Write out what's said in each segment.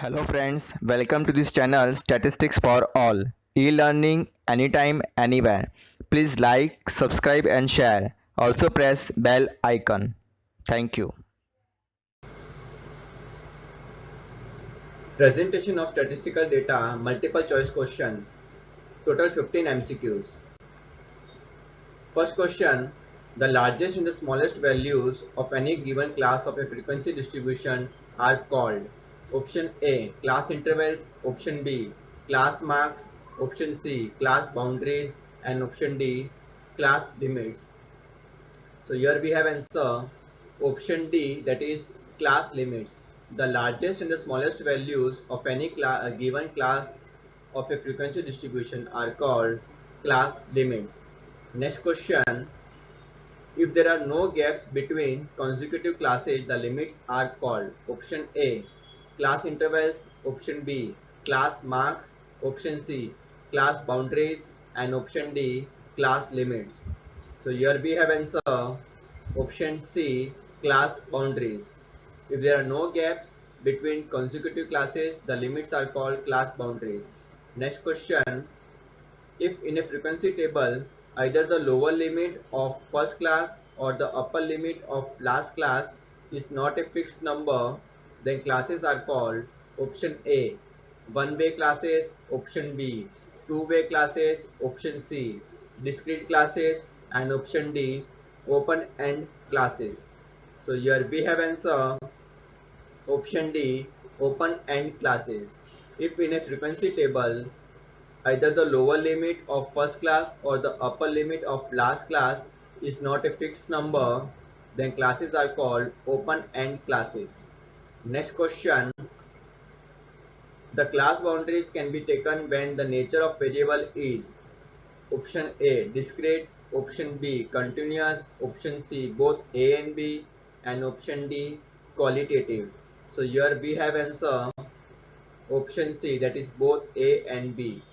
Hello friends, welcome to this channel Statistics for All. E-learning anytime, anywhere. Please like, subscribe and share. Also press bell icon. Thank you. Presentation of statistical data, multiple choice questions. Total 15 MCQs. First question, the largest and the smallest values of any given class of a frequency distribution are called. Option A, class intervals. Option B, class marks. Option C, class boundaries. And option D, class limits. So here we have answer option D, that is class limits. The largest and the smallest values of any given class of a frequency distribution are called class limits. Next question, if there are no gaps between consecutive classes, the limits are called. Option A, class intervals. Option B, class marks. Option C, class boundaries. And option D, class limits. So here we have answer option C, class boundaries. If there are no gaps between consecutive classes, the limits are called class boundaries. Next question, if in a frequency table either the lower limit of first class or the upper limit of last class is not a fixed number, then classes are called option A, one-way classes. Option B, two-way classes. Option C, discrete classes. And option D, open-end classes. So here we have answer option D, open-end classes. If in a frequency table either the lower limit of first class or the upper limit of last class is not a fixed number, then classes are called open-end classes. Next question, the class boundaries can be taken when the nature of variable is option A, discrete. Option B, continuous. Option C, both A and B. And option D, qualitative. So here we have answer option C, that is both A and B,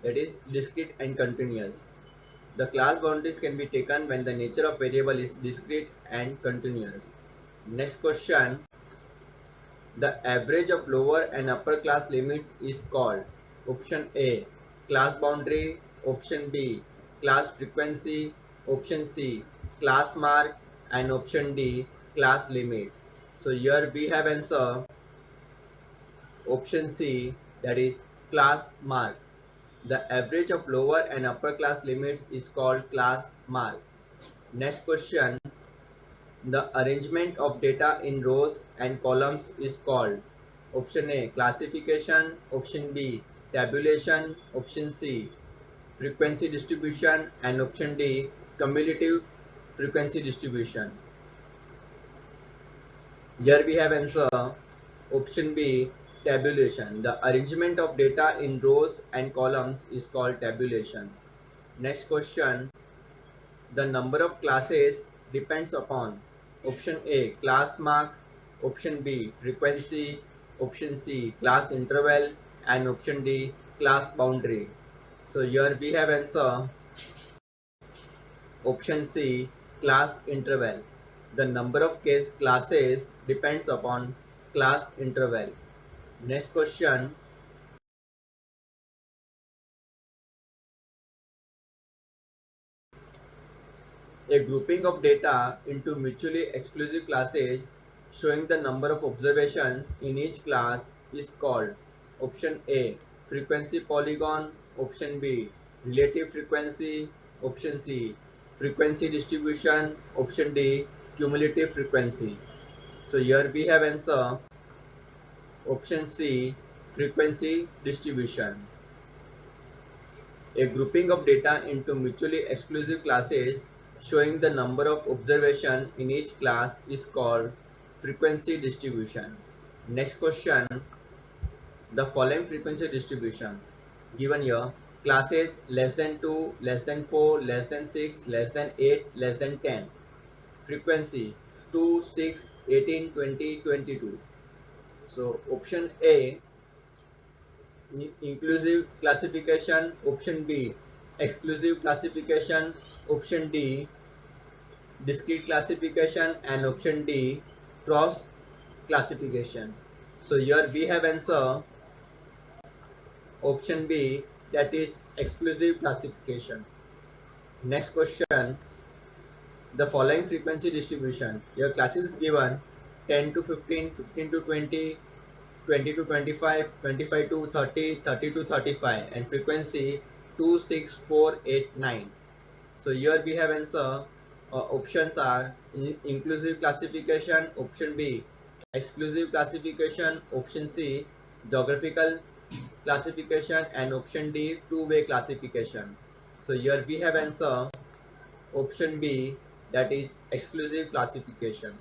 that is discrete and continuous. The class boundaries can be taken when the nature of variable is discrete and continuous. Next question, the average of lower and upper class limits is called. Option A, class boundary. Option B, class frequency. Option C, class mark. And option D, class limit. So here we have answer option C, that is class mark. The average of lower and upper class limits is called class mark. Next question, the arrangement of data in rows and columns is called. Option A, classification. Option B, tabulation. Option C, frequency distribution. And option D, cumulative frequency distribution. Here we have answer option B, tabulation. The arrangement of data in rows and columns is called tabulation. Next question, the number of classes depends upon option A, class marks. Option B, frequency. Option C, class interval. And option D, class boundary. So here we have answer option C, class interval. The number of classes depends upon class interval. Next question, a grouping of data into mutually exclusive classes showing the number of observations in each class is called. Option A, frequency polygon. Option B, relative frequency. Option C, frequency distribution. Option D, cumulative frequency. So here we have answer option C, frequency distribution. A grouping of data into mutually exclusive classes showing the number of observations in each class is called frequency distribution. Next question, the following frequency distribution given here: classes less than 2, less than 4, less than 6, less than 8, less than 10. Frequency 2, 6, 18, 20, 22. So option A, inclusive classification. Option B, exclusive classification. Option D, discrete classification. And option D, cross classification. So here we have answer option B, that is exclusive classification. Next question, the following frequency distribution. Your classes is given 10 to 15, 15 to 20, 20 to 25, 25 to 30, 30 to 35, and frequency 2, 6, 4, 8, 9. So here we have answer. Options are inclusive classification, option B exclusive classification, option C geographical classification, and option D two-way classification. So here we have answer option B, that is exclusive classification.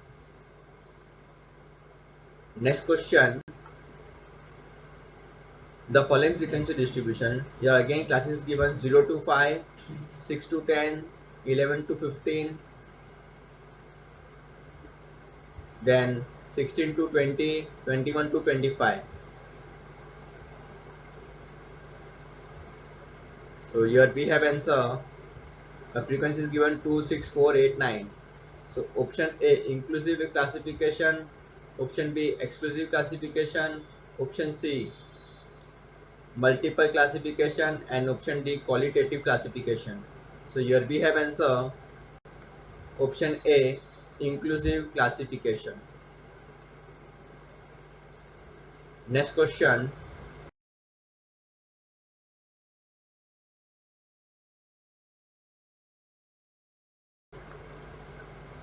Next question, the following frequency distribution. Here again classes given 0 to 5, 6 to 10, 11 to 15, then 16 to 20, 21 to 25. So here we have answer. A frequency is given 2, 6, 4, 8, 9. So option A inclusive classification, option B exclusive classification, option C multiple classification, and option D qualitative classification. So here we have answer option A inclusive classification. Next question,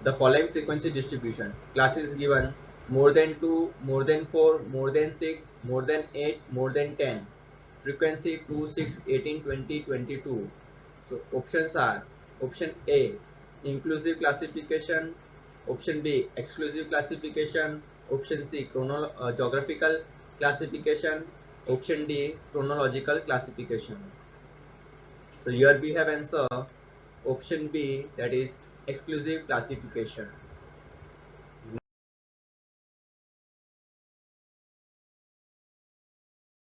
the following frequency distribution. Classes given more than 2, more than 4, more than 6, more than 8, more than 10. Frequency 2, 6, 18, 20, 22. So options are option A inclusive classification, option B exclusive classification, option C geographical classification, option D chronological classification. So here we have answer option B, that is exclusive classification.